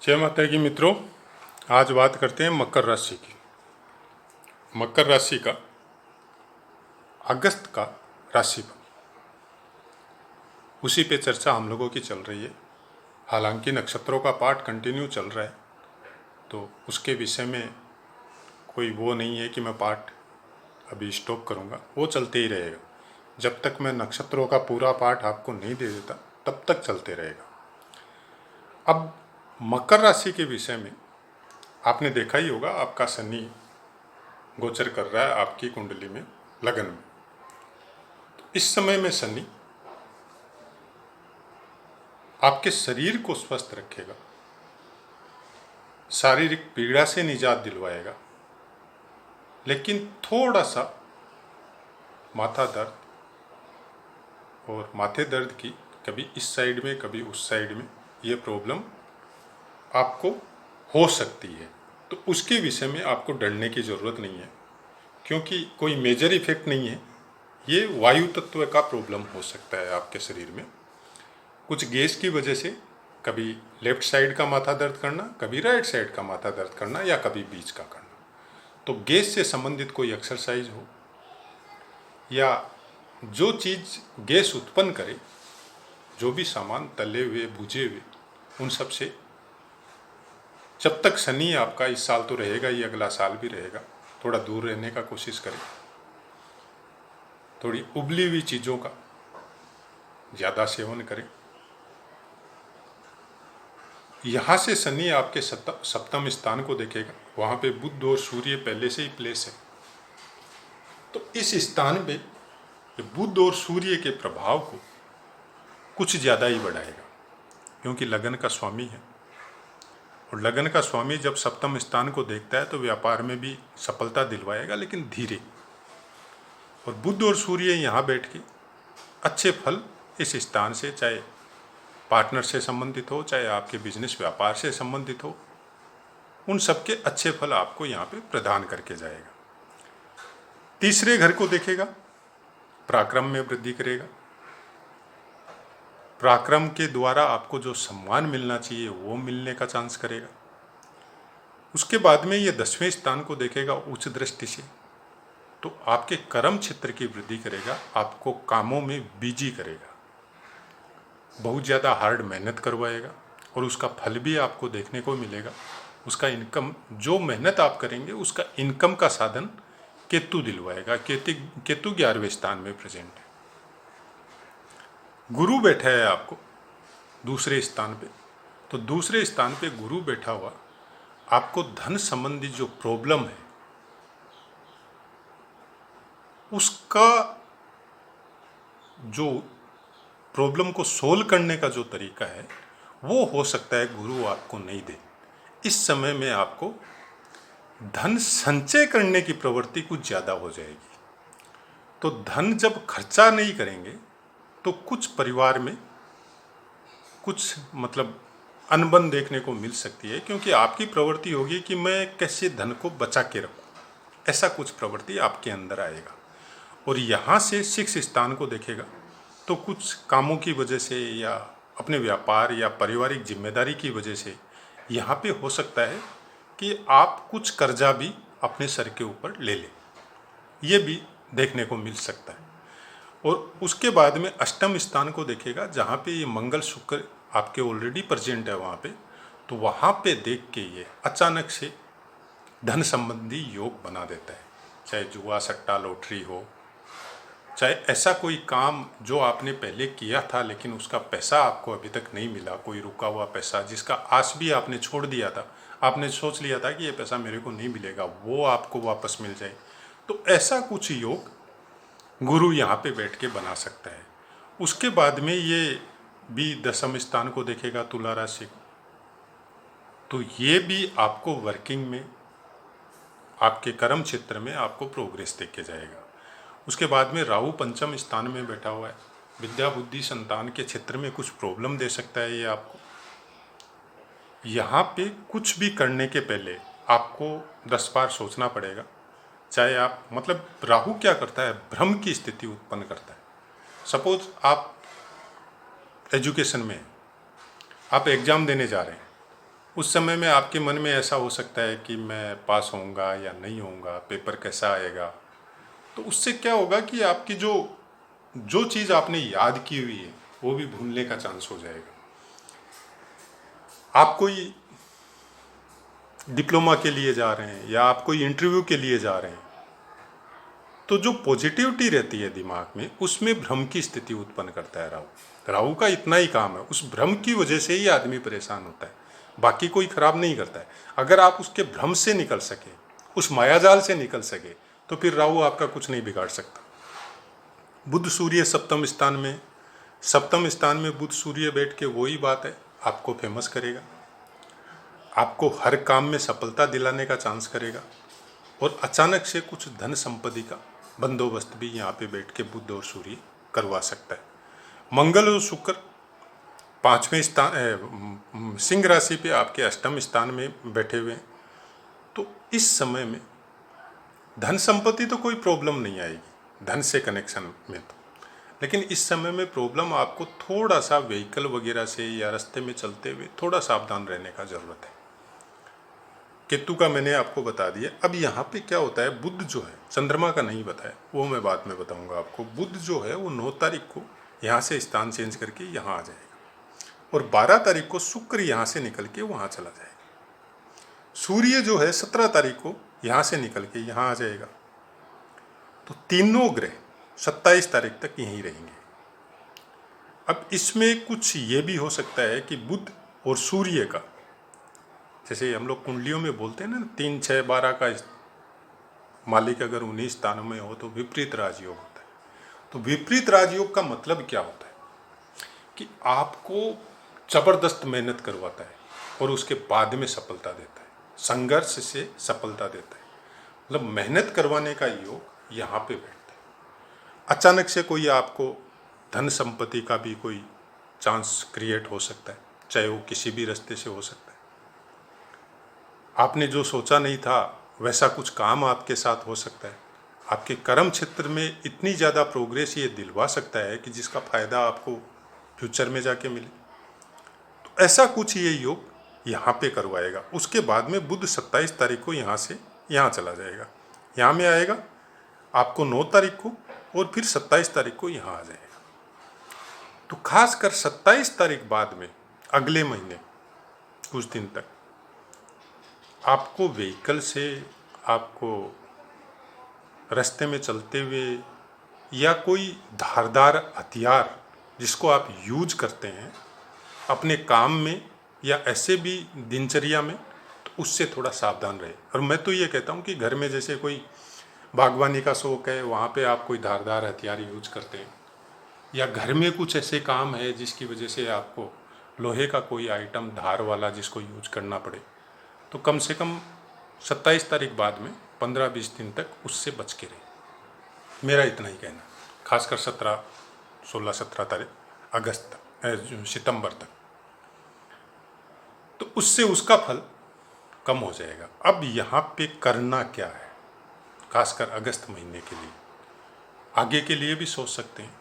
जय माता की मित्रों, आज बात करते हैं मकर राशि की। मकर राशि का अगस्त का राशिफल, उसी पे चर्चा हम लोगों की चल रही है। हालांकि नक्षत्रों का पाठ कंटिन्यू चल रहा है, तो उसके विषय में कोई वो नहीं है कि मैं पाठ अभी स्टॉप करूँगा, वो चलते ही रहेगा। जब तक मैं नक्षत्रों का पूरा पाठ आपको नहीं दे देता तब तक चलते रहेगा। अब मकर राशि के विषय में आपने देखा ही होगा, आपका शनि गोचर कर रहा है आपकी कुंडली में, लगन में। इस समय में शनि आपके शरीर को स्वस्थ रखेगा, शारीरिक पीड़ा से निजात दिलवाएगा, लेकिन थोड़ा सा माथा दर्द और माथे दर्द की कभी इस साइड में कभी उस साइड में ये प्रॉब्लम आपको हो सकती है। तो उसके विषय में आपको डरने की ज़रूरत नहीं है, क्योंकि कोई मेजर इफेक्ट नहीं है। ये वायु तत्व का प्रॉब्लम हो सकता है आपके शरीर में, कुछ गैस की वजह से कभी लेफ्ट साइड का माथा दर्द करना, कभी राइट साइड का माथा दर्द करना, या कभी बीच का करना। तो गैस से संबंधित कोई एक्सरसाइज हो या जो चीज़ गैस उत्पन्न करे, जो भी सामान तले हुए भुजे हुए, उन सब से जब तक शनि आपका इस साल तो रहेगा ही, अगला साल भी रहेगा, थोड़ा दूर रहने का कोशिश करें। थोड़ी उबली हुई चीज़ों का ज़्यादा सेवन करें। यहाँ से शनि आपके सप्तम स्थान को देखेगा, वहाँ पे बुध और सूर्य पहले से ही प्लेस है। तो इस स्थान पे बुध और सूर्य के प्रभाव को कुछ ज़्यादा ही बढ़ाएगा, क्योंकि लगन का स्वामी है। और लगन का स्वामी जब सप्तम स्थान को देखता है तो व्यापार में भी सफलता दिलवाएगा, लेकिन धीरे। और बुध और सूर्य यहाँ बैठ के अच्छे फल इस स्थान से, चाहे पार्टनर से संबंधित हो, चाहे आपके बिजनेस व्यापार से संबंधित हो, उन सबके अच्छे फल आपको यहाँ पे प्रदान करके जाएगा। तीसरे घर को देखेगा, पराक्रम में वृद्धि करेगा। पराक्रम के द्वारा आपको जो सम्मान मिलना चाहिए वो मिलने का चांस करेगा। उसके बाद में ये 10वें स्थान को देखेगा उच्च दृष्टि से, तो आपके कर्म क्षेत्र की वृद्धि करेगा, आपको कामों में बिजी करेगा, बहुत ज़्यादा हार्ड मेहनत करवाएगा, और उसका फल भी आपको देखने को मिलेगा। उसका इनकम, जो मेहनत आप करेंगे उसका इनकम का साधन केतु दिलवाएगा। केतु 11वें स्थान में प्रेजेंट है। गुरु बैठा है आपको दूसरे स्थान पे, तो दूसरे स्थान पे गुरु बैठा हुआ आपको धन संबंधी जो प्रॉब्लम है उसका, जो प्रॉब्लम को सोल्व करने का जो तरीका है वो हो सकता है गुरु आपको नहीं दे। इस समय में आपको धन संचय करने की प्रवृत्ति कुछ ज़्यादा हो जाएगी। तो धन जब खर्चा नहीं करेंगे तो कुछ परिवार में कुछ मतलब अनबन देखने को मिल सकती है, क्योंकि आपकी प्रवृत्ति होगी कि मैं कैसे धन को बचा के रखूं, ऐसा कुछ प्रवृत्ति आपके अंदर आएगा। और यहाँ से 6 स्थान को देखेगा, तो कुछ कामों की वजह से या अपने व्यापार या पारिवारिक जिम्मेदारी की वजह से यहाँ पे हो सकता है कि आप कुछ कर्जा भी अपने सर के ऊपर ले लें, ये भी देखने को मिल सकता है। और उसके बाद में अष्टम स्थान को देखेगा, जहाँ पे ये मंगल शुक्र आपके ऑलरेडी प्रेजेंट है वहाँ पे, तो वहाँ पे देख के ये अचानक से धन संबंधी योग बना देता है। चाहे जुआ सट्टा लॉटरी हो, चाहे ऐसा कोई काम जो आपने पहले किया था लेकिन उसका पैसा आपको अभी तक नहीं मिला, कोई रुका हुआ पैसा जिसका आस भी आपने छोड़ दिया था, आपने सोच लिया था कि ये पैसा मेरे को नहीं मिलेगा, वो आपको वापस मिल जाए। तो ऐसा कुछ योग गुरु यहाँ पे बैठ के बना सकता है। उसके बाद में ये भी 10वें स्थान को देखेगा, तुला राशि को, तो ये भी आपको वर्किंग में, आपके कर्म क्षेत्र में आपको प्रोग्रेस देख के जाएगा। उसके बाद में राहु 5वें स्थान में बैठा हुआ है, विद्या बुद्धि संतान के क्षेत्र में कुछ प्रॉब्लम दे सकता है ये आपको। यहाँ पे कुछ भी करने के पहले आपको 10 बार सोचना पड़ेगा। चाहे आप, मतलब राहु क्या करता है, भ्रम की स्थिति उत्पन्न करता है। सपोज आप एजुकेशन में, आप एग्ज़ाम देने जा रहे हैं, उस समय में आपके मन में ऐसा हो सकता है कि मैं पास होऊंगा या नहीं होऊंगा, पेपर कैसा आएगा। तो उससे क्या होगा कि आपकी जो जो चीज़ आपने याद की हुई है वो भी भूलने का चांस हो जाएगा। आप कोई डिप्लोमा के लिए जा रहे हैं या आप कोई इंटरव्यू के लिए जा रहे हैं, तो जो पॉजिटिविटी रहती है दिमाग में, उसमें भ्रम की स्थिति उत्पन्न करता है राहु। राहु का इतना ही काम है, उस भ्रम की वजह से ही आदमी परेशान होता है, बाकी कोई खराब नहीं करता है। अगर आप उसके भ्रम से निकल सके, उस मायाजाल से निकल सके, तो फिर राहु आपका कुछ नहीं बिगाड़ सकता। बुध सूर्य सप्तम स्थान में, सप्तम स्थान में बुध सूर्य बैठ के वही बात है, आपको फेमस करेगा, आपको हर काम में सफलता दिलाने का चांस करेगा, और अचानक से कुछ धन संपत्ति का बंदोबस्त भी यहाँ पे बैठ के बुध और सूर्य करवा सकता है। मंगल और शुक्र पांचवें स्थान सिंह राशि पे आपके अष्टम स्थान में बैठे हुए हैं, तो इस समय में धन संपत्ति तो कोई प्रॉब्लम नहीं आएगी धन से कनेक्शन में, तो लेकिन इस समय में प्रॉब्लम आपको थोड़ा सा व्हीकल वगैरह से या रास्ते में चलते हुए थोड़ा सावधान रहने का ज़रूरत है। केतु का मैंने आपको बता दिया। अब यहाँ पे क्या होता है, बुध जो है, चंद्रमा का नहीं बताया, वो मैं बाद में बताऊंगा आपको। बुध जो है वो 9 तारीख को यहाँ से स्थान चेंज करके यहाँ आ जाएगा, और 12 तारीख को शुक्र यहाँ से निकल के वहाँ चला जाएगा। सूर्य जो है 17 तारीख को यहाँ से निकल के यहाँ आ जाएगा। तो तीनों ग्रह 27 तारीख तक यहीं रहेंगे। अब इसमें कुछ ये भी हो सकता है कि बुध और सूर्य का, जैसे हम लोग कुंडलियों में बोलते हैं ना, 3, 6, 12 का मालिक अगर 19 स्थानों में हो तो विपरीत राजयोग होता है। तो विपरीत राजयोग का मतलब क्या होता है कि आपको जबरदस्त मेहनत करवाता है और उसके बाद में सफलता देता है, संघर्ष से सफलता देता है। मतलब मेहनत करवाने का योग यहाँ पे बैठता है। अचानक से कोई आपको धन संपत्ति का भी कोई चांस क्रिएट हो सकता है, चाहे वो किसी भी रास्ते से हो सकता है। आपने जो सोचा नहीं था वैसा कुछ काम आपके साथ हो सकता है। आपके कर्म क्षेत्र में इतनी ज़्यादा प्रोग्रेस ये दिलवा सकता है कि जिसका फ़ायदा आपको फ्यूचर में जाके मिले। तो ऐसा कुछ ये योग यहाँ पे करवाएगा। उसके बाद में बुध 27 तारीख को यहाँ से यहाँ चला जाएगा, यहाँ में आएगा आपको 9 तारीख को, और फिर 27 तारीख को यहाँ आ जाएगा। तो खासकर 27 तारीख बाद में अगले महीने कुछ दिन तक आपको व्हीकल से, आपको रास्ते में चलते हुए, या कोई धारदार हथियार जिसको आप यूज करते हैं अपने काम में या ऐसे भी दिनचर्या में, तो उससे थोड़ा सावधान रहे। और मैं तो ये कहता हूँ कि घर में जैसे कोई बागवानी का शौक है, वहाँ पे आप कोई धारदार हथियार यूज करते हैं, या घर में कुछ ऐसे काम है जिसकी वजह से आपको लोहे का कोई आइटम धार वाला जिसको यूज करना पड़े, तो कम से कम 27 तारीख बाद में 15-20 दिन तक उससे बच के रहे। मेरा इतना ही कहना, खासकर 16-17 तारीख अगस्त तक, सितंबर तक, तो उससे उसका फल कम हो जाएगा। अब यहाँ पे करना क्या है, खासकर अगस्त महीने के लिए, आगे के लिए भी सोच सकते हैं।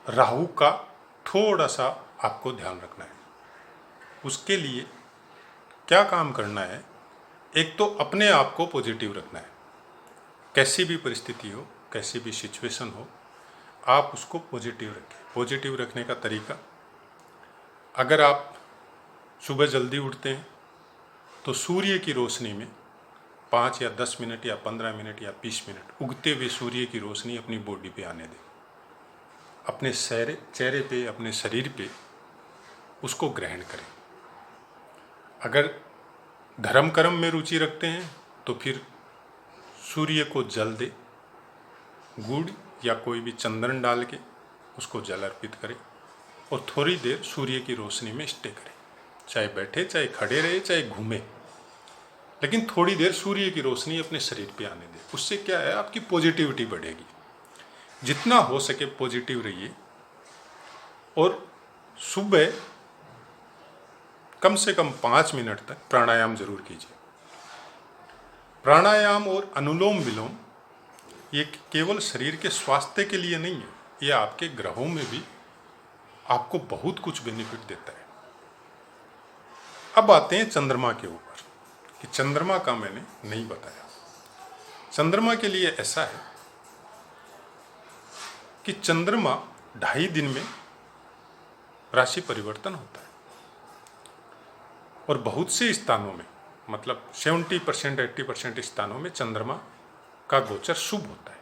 राहु का थोड़ा सा आपको ध्यान रखना है। उसके लिए क्या काम करना है, एक तो अपने आप को पॉजिटिव रखना है। कैसी भी परिस्थिति हो, कैसी भी सिचुएशन हो, आप उसको पॉजिटिव रखें। पॉजिटिव रखने का तरीका, अगर आप सुबह जल्दी उठते हैं तो सूर्य की रोशनी में 5 या 10 मिनट या 15 मिनट या 20 मिनट उगते हुए सूर्य की रोशनी अपनी बॉडी पे आने दें। अपने चेहरे पे, अपने शरीर पे उसको ग्रहण करें। अगर धर्म कर्म में रुचि रखते हैं तो फिर सूर्य को जल दे, गुड़ या कोई भी चंदन डाल के उसको जल अर्पित करें, और थोड़ी देर सूर्य की रोशनी में स्टे करें। चाहे बैठे, चाहे खड़े रहे, चाहे घूमे, लेकिन थोड़ी देर सूर्य की रोशनी अपने शरीर पे आने दें। उससे क्या है, आपकी पॉजिटिविटी बढ़ेगी। जितना हो सके पॉजिटिव रहिए, और सुबह कम से कम 5 मिनट तक प्राणायाम जरूर कीजिए। प्राणायाम और अनुलोम विलोम ये केवल शरीर के स्वास्थ्य के लिए नहीं है, ये आपके ग्रहों में भी आपको बहुत कुछ बेनिफिट देता है। अब आते हैं चंद्रमा के ऊपर कि चंद्रमा का मैंने नहीं बताया। चंद्रमा के लिए ऐसा है कि चंद्रमा 2.5 दिन में राशि परिवर्तन होता है और बहुत से स्थानों में, मतलब 70% 80% स्थानों में चंद्रमा का गोचर शुभ होता है।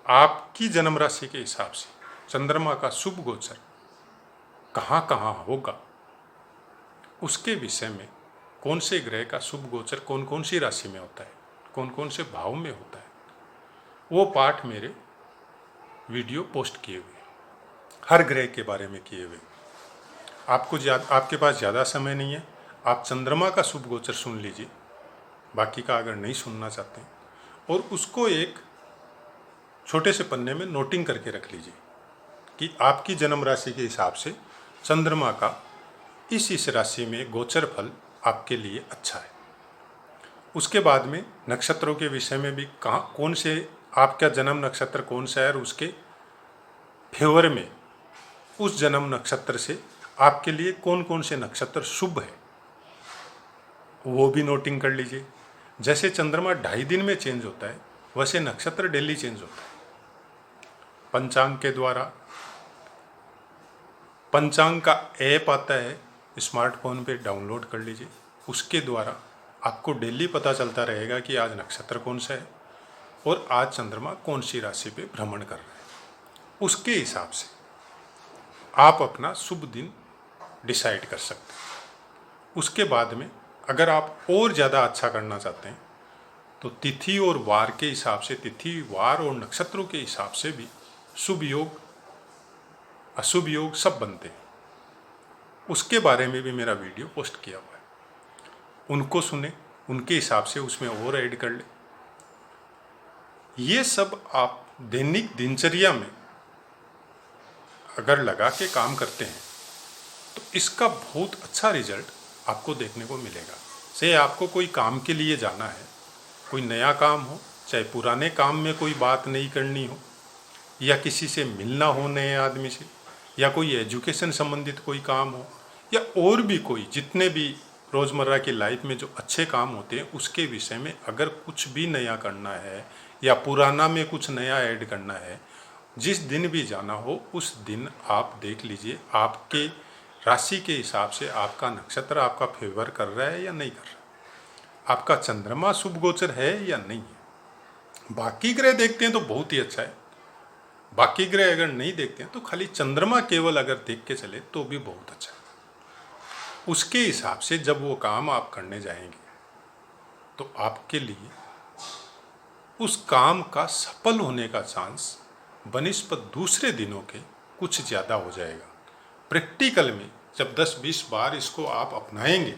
आपकी जन्म राशि के हिसाब से चंद्रमा का शुभ गोचर कहाँ कहाँ होगा, उसके विषय में, कौन से ग्रह का शुभ गोचर कौन कौन सी राशि में होता है, कौन कौन से भाव में होता है, वो पाठ मेरे वीडियो पोस्ट किए हुए, हर ग्रह के बारे में किए हुए। आपके पास ज़्यादा समय नहीं है, आप चंद्रमा का शुभ गोचर सुन लीजिए, बाकी का अगर नहीं सुनना चाहते हैं, और उसको एक छोटे से पन्ने में नोटिंग करके रख लीजिए कि आपकी जन्म राशि के हिसाब से चंद्रमा का इस राशि में गोचर फल आपके लिए अच्छा है। उसके बाद में नक्षत्रों के विषय में भी कौन से, आपका जन्म नक्षत्र कौन सा है और उसके फेवर में उस जन्म नक्षत्र से आपके लिए कौन कौन से नक्षत्र शुभ है, वो भी नोटिंग कर लीजिए। जैसे चंद्रमा 2.5 दिन में चेंज होता है, वैसे नक्षत्र डेली चेंज होता है। पंचांग के द्वारा, पंचांग का ऐप आता है, स्मार्टफोन पे डाउनलोड कर लीजिए, उसके द्वारा आपको डेली पता चलता रहेगा कि आज नक्षत्र कौन सा है और आज चंद्रमा कौन सी राशि पे भ्रमण कर रहा है। उसके हिसाब से आप अपना शुभ दिन डिसाइड कर सकते हैं। उसके बाद में अगर आप और ज़्यादा अच्छा करना चाहते हैं तो तिथि और वार के हिसाब से, तिथि वार और नक्षत्रों के हिसाब से भी शुभ योग अशुभ योग सब बनते हैं। उसके बारे में भी मेरा वीडियो पोस्ट किया हुआ है, उनको सुने, उनके हिसाब से उसमें और ऐड कर ले। ये सब आप दैनिक दिनचर्या में अगर लगा के काम करते हैं तो इसका बहुत अच्छा रिजल्ट आपको देखने को मिलेगा। से आपको कोई काम के लिए जाना है, कोई नया काम हो, चाहे पुराने काम में कोई बात नहीं करनी हो, या किसी से मिलना हो नए आदमी से, या कोई एजुकेशन संबंधित कोई काम हो, या और भी कोई जितने भी रोज़मर्रा की लाइफ में जो अच्छे काम होते हैं उसके विषय में अगर कुछ भी नया करना है या पुराना में कुछ नया ऐड करना है, जिस दिन भी जाना हो उस दिन आप देख लीजिए आपके राशि के हिसाब से आपका नक्षत्र आपका फेवर कर रहा है या नहीं कर रहा, आपका चंद्रमा शुभ गोचर है या नहीं है। बाकी ग्रह देखते हैं तो बहुत ही अच्छा है, बाकी ग्रह अगर नहीं देखते हैं तो खाली चंद्रमा केवल अगर देख के चले तो भी बहुत अच्छा है। उसके हिसाब से जब वो काम आप करने जाएंगे तो आपके लिए उस काम का सफल होने का चांस बनिस्बत दूसरे दिनों के कुछ ज़्यादा हो जाएगा। प्रैक्टिकल में जब 10-20 बार इसको आप अपनाएंगे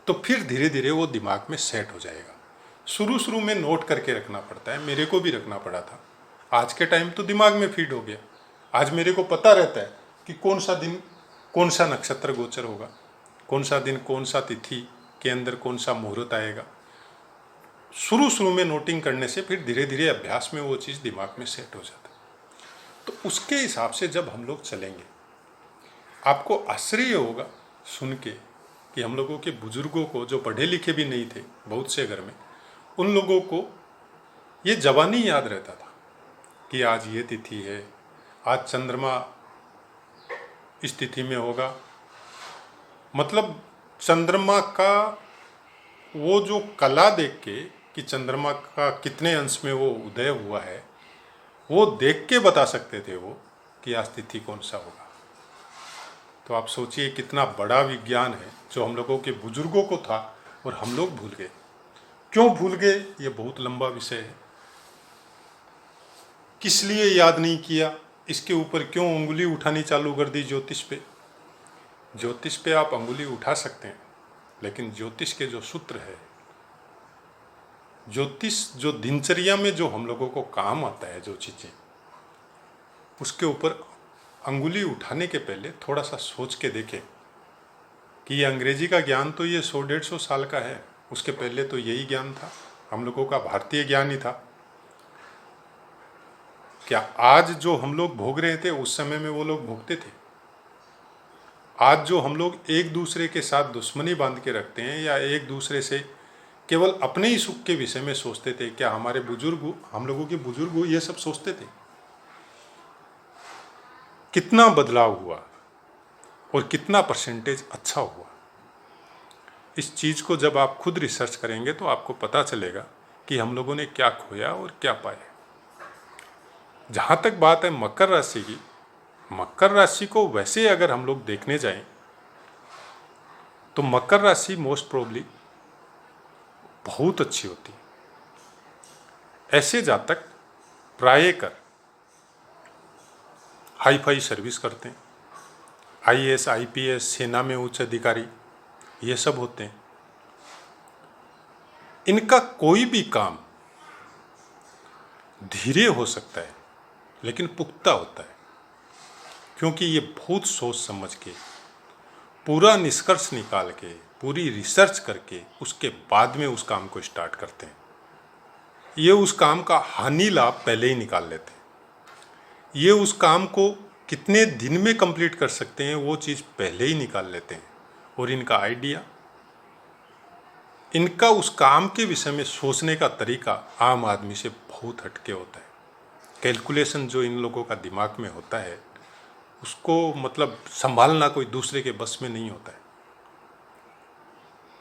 तो फिर धीरे धीरे वो दिमाग में सेट हो जाएगा। शुरू शुरू में नोट करके रखना पड़ता है, मेरे को भी रखना पड़ा था। आज के टाइम तो दिमाग में फीड हो गया, आज मेरे को पता रहता है कि कौन सा दिन कौन सा नक्षत्र गोचर होगा, कौन सा दिन कौन सा तिथि के अंदर कौन सा मुहूर्त आएगा। शुरू शुरू में नोटिंग करने से फिर धीरे धीरे अभ्यास में वो चीज़ दिमाग में सेट हो जाता है। तो उसके हिसाब से जब हम लोग चलेंगे आपको आश्चर्य होगा सुन के कि हम लोगों के बुजुर्गों को, जो पढ़े लिखे भी नहीं थे बहुत से घर में, उन लोगों को ये जवानी याद रहता था कि आज ये तिथि है, आज चंद्रमा इस तिथि में होगा। मतलब चंद्रमा का वो जो कला देख के कि चंद्रमा का कितने अंश में वो उदय हुआ है, वो देख के बता सकते थे वो कि आज तिथि कौन सा होगा। तो आप सोचिए कितना बड़ा विज्ञान है जो हम लोगों के बुजुर्गों को था और हम लोग भूल गए। क्यों भूल गए, ये बहुत लंबा विषय है। किस लिए याद नहीं किया, इसके ऊपर क्यों उंगली उठानी चालू कर दी ज्योतिष पे। ज्योतिष पे आप उंगली उठा सकते हैं, लेकिन ज्योतिष के जो सूत्र है, ज्योतिष जो दिनचर्या में जो हम लोगों को काम आता है, जो चीज़ें, उसके ऊपर अंगुली उठाने के पहले थोड़ा सा सोच के देखें कि ये अंग्रेजी का ज्ञान तो ये 100-150 साल का है, उसके पहले तो यही ज्ञान था, हम लोगों का भारतीय ज्ञान ही था। क्या आज जो हम लोग भोग रहे थे उस समय में वो लोग भोगते थे? आज जो हम लोग एक दूसरे के साथ दुश्मनी बांध के रखते हैं या एक दूसरे से केवल अपने ही सुख के विषय में सोचते थे, क्या हमारे बुजुर्ग, हम लोगों के बुजुर्ग ये सब सोचते थे? कितना बदलाव हुआ और कितना परसेंटेज अच्छा हुआ। इस चीज़ को जब आप खुद रिसर्च करेंगे तो आपको पता चलेगा कि हम लोगों ने क्या खोया और क्या पाया। जहाँ तक बात है मकर राशि की, मकर राशि को वैसे अगर हम लोग देखने जाएं तो मकर राशि मोस्ट प्रोबली बहुत अच्छी होती है। ऐसे जातक प्रायः हाई फाई सर्विस करते हैं, आईएएस आईपीएस, सेना में उच्च अधिकारी, ये सब होते हैं। इनका कोई भी काम धीरे हो सकता है लेकिन पुख्ता होता है, क्योंकि ये बहुत सोच समझ के, पूरा निष्कर्ष निकाल के, पूरी रिसर्च करके उसके बाद में उस काम को स्टार्ट करते हैं। ये उस काम का हानि लाभ पहले ही निकाल लेते हैं। ये उस काम को कितने दिन में कंप्लीट कर सकते हैं वो चीज़ पहले ही निकाल लेते हैं। और इनका आइडिया, इनका उस काम के विषय में सोचने का तरीका आम आदमी से बहुत हटके होता है। कैलकुलेशन जो इन लोगों का दिमाग में होता है उसको मतलब संभालना कोई दूसरे के बस में नहीं होता है।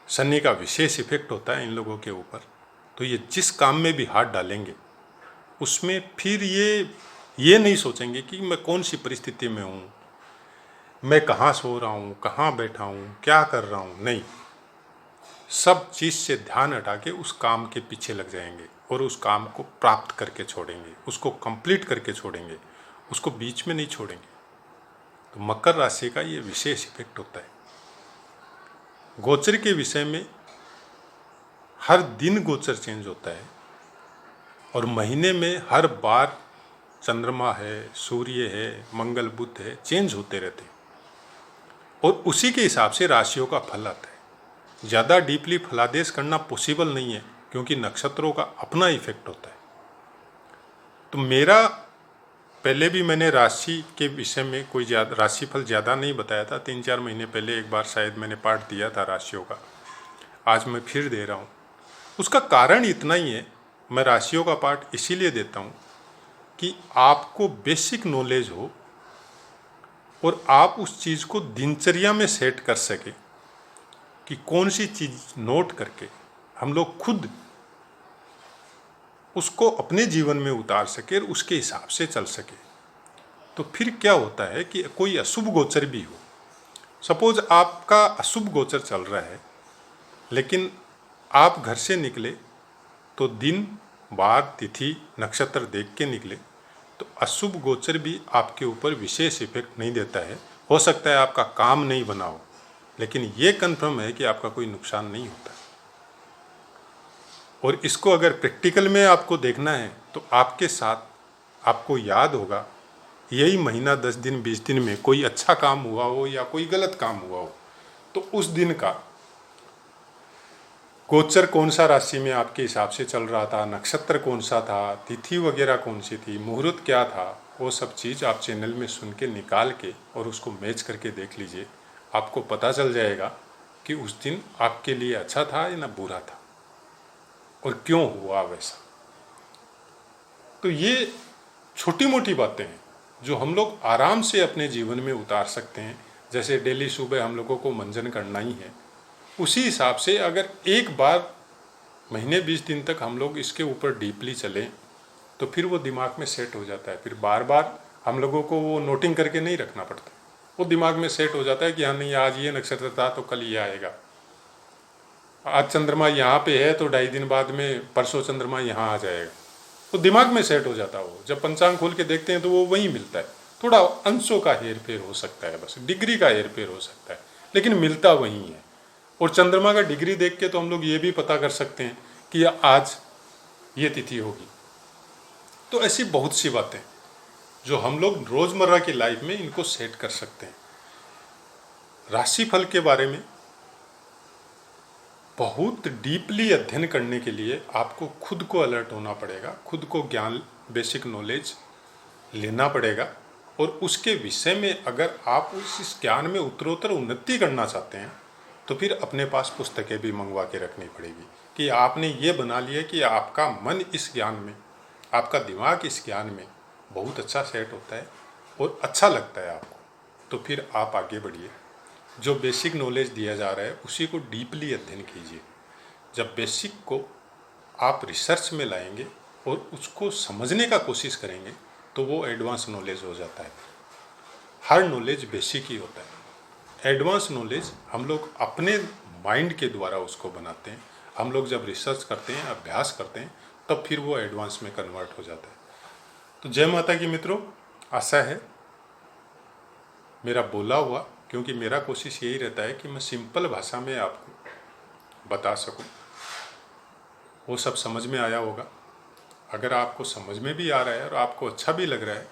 शनि का विशेष इफेक्ट होता है इन लोगों के ऊपर, तो ये जिस काम में भी हाथ डालेंगे उसमें फिर ये नहीं सोचेंगे कि मैं कौन सी परिस्थिति में हूँ, मैं कहाँ सो रहा हूँ, कहाँ बैठा हूँ, क्या कर रहा हूँ। नहीं, सब चीज़ से ध्यान हटा के उस काम के पीछे लग जाएंगे और उस काम को प्राप्त करके छोड़ेंगे, उसको कंप्लीट करके छोड़ेंगे, उसको बीच में नहीं छोड़ेंगे। तो मकर राशि का ये विशेष इफेक्ट होता है। गोचर के विषय में हर दिन गोचर चेंज होता है और महीने में हर बार चंद्रमा है, सूर्य है, मंगल बुध है, चेंज होते रहते हैं और उसी के हिसाब से राशियों का फल आता है। ज़्यादा डीपली फलादेश करना पॉसिबल नहीं है क्योंकि नक्षत्रों का अपना इफेक्ट होता है। तो मेरा पहले भी मैंने राशि के विषय में कोई ज़्यादा राशिफल ज़्यादा नहीं बताया था। 3-4 महीने पहले एक बार शायद मैंने पाठ दिया था राशियों का, आज मैं फिर दे रहा हूँ। उसका कारण इतना ही है, मैं राशियों का पाठ इसीलिए देता हूँ कि आपको बेसिक नॉलेज हो और आप उस चीज़ को दिनचर्या में सेट कर सके कि कौन सी चीज़ नोट करके हम लोग खुद उसको अपने जीवन में उतार सके और उसके हिसाब से चल सके। तो फिर क्या होता है कि कोई अशुभ गोचर भी हो, सपोज आपका अशुभ गोचर चल रहा है लेकिन आप घर से निकले तो दिन वार तिथि नक्षत्र देख के निकले, तो अशुभ गोचर भी आपके ऊपर विशेष इफेक्ट नहीं देता है। हो सकता है आपका काम नहीं बना हो, लेकिन ये कन्फर्म है कि आपका कोई नुकसान नहीं होता। और इसको अगर प्रैक्टिकल में आपको देखना है तो आपके साथ आपको याद होगा यही महीना 10 दिन 20 दिन में कोई अच्छा काम हुआ हो या कोई गलत काम हुआ हो, तो उस दिन का गोचर कौन सा राशि में आपके हिसाब से चल रहा था, नक्षत्र कौन सा था, तिथि वगैरह कौन सी थी, मुहूर्त क्या था, वो सब चीज़ आप चैनल में सुन के निकाल के और उसको मैच करके देख लीजिए। आपको पता चल जाएगा कि उस दिन आपके लिए अच्छा था या ना बुरा था और क्यों हुआ वैसा। तो ये छोटी मोटी बातें हैं जो हम लोग आराम से अपने जीवन में उतार सकते हैं। जैसे डेली सुबह हम लोगों को मंजन करना ही है, उसी हिसाब से अगर एक बार महीने 20 दिन तक हम लोग इसके ऊपर डीपली चलें तो फिर वो दिमाग में सेट हो जाता है। फिर बार बार हम लोगों को वो नोटिंग करके नहीं रखना पड़ता, वो दिमाग में सेट हो जाता है कि हाँ नहीं आज ये नक्षत्र था तो कल ये आएगा, आज चंद्रमा यहाँ पे है तो 2.5 दिन बाद में परसों चंद्रमा यहाँ आ जाएगा। तो दिमाग में सेट हो जाता है। वो जब पंचांग खोल के देखते हैं तो वो वही मिलता है। थोड़ा अंशों का हेर फेर हो सकता है, बस डिग्री का हेर फेर हो सकता है, लेकिन मिलता वही है। और चंद्रमा का डिग्री देख के तो हम लोग ये भी पता कर सकते हैं कि आज ये तिथि होगी। तो ऐसी बहुत सी बातें जो हम लोग रोज़मर्रा की लाइफ में इनको सेट कर सकते हैं। राशिफल के बारे में बहुत डीपली अध्ययन करने के लिए आपको खुद को अलर्ट होना पड़ेगा, खुद को ज्ञान बेसिक नॉलेज लेना पड़ेगा और उसके विषय में अगर आप इस ज्ञान में उत्तरोत्तर उन्नति करना चाहते हैं तो फिर अपने पास पुस्तकें भी मंगवा के रखनी पड़ेगी कि आपने ये बना लिया कि आपका मन इस ज्ञान में, आपका दिमाग इस ज्ञान में बहुत अच्छा सेट होता है और अच्छा लगता है आपको, तो फिर आप आगे बढ़िए। जो बेसिक नॉलेज दिया जा रहा है उसी को डीपली अध्ययन कीजिए। जब बेसिक को आप रिसर्च में लाएंगे और उसको समझने का कोशिश करेंगे तो वो एडवांस नॉलेज हो जाता है। हर नॉलेज बेसिक ही होता है। एडवांस नॉलेज हम लोग अपने माइंड के द्वारा उसको बनाते हैं। हम लोग जब रिसर्च करते हैं, अभ्यास करते हैं, तब फिर वो एडवांस में कन्वर्ट हो जाता है। तो जय माता की मित्रों, आशा है मेरा बोला हुआ, क्योंकि मेरा कोशिश यही रहता है कि मैं सिंपल भाषा में आपको बता सकूं, वो सब समझ में आया होगा। अगर आपको समझ में भी आ रहा है और आपको अच्छा भी लग रहा है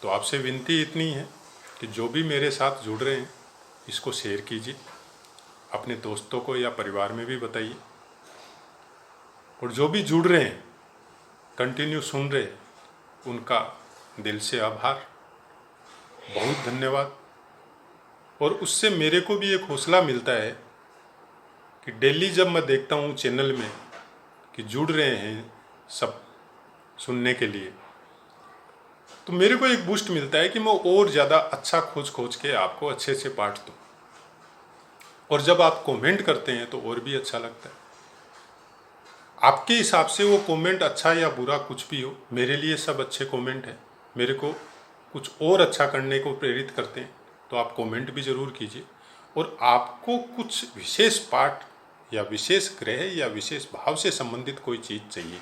तो आपसे विनती इतनी है कि जो भी मेरे साथ जुड़ रहे हैं इसको शेयर कीजिए, अपने दोस्तों को या परिवार में भी बताइए। और जो भी जुड़ रहे हैं, कंटिन्यू सुन रहे हैं, उनका दिल से आभार, बहुत धन्यवाद। और उससे मेरे को भी एक हौसला मिलता है कि डेली जब मैं देखता हूँ चैनल में कि जुड़ रहे हैं सब सुनने के लिए, तो मेरे को एक बूस्ट मिलता है कि मैं और ज़्यादा अच्छा खोज के आपको अच्छे से पाठ दूँ। और जब आप कमेंट करते हैं तो और भी अच्छा लगता है। आपके हिसाब से वो कमेंट अच्छा या बुरा कुछ भी हो, मेरे लिए सब अच्छे कमेंट हैं, मेरे को कुछ और अच्छा करने को प्रेरित करते हैं। तो आप कमेंट भी ज़रूर कीजिए। और आपको कुछ विशेष पाठ या विशेष ग्रह या विशेष भाव से संबंधित कोई चीज़ चाहिए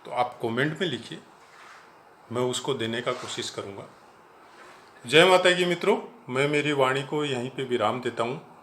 तो आप कमेंट में लिखिए, मैं उसको देने का कोशिश करूँगा। जय माता की मित्रों, मैं मेरी वाणी को यहीं पे विराम देता हूँ।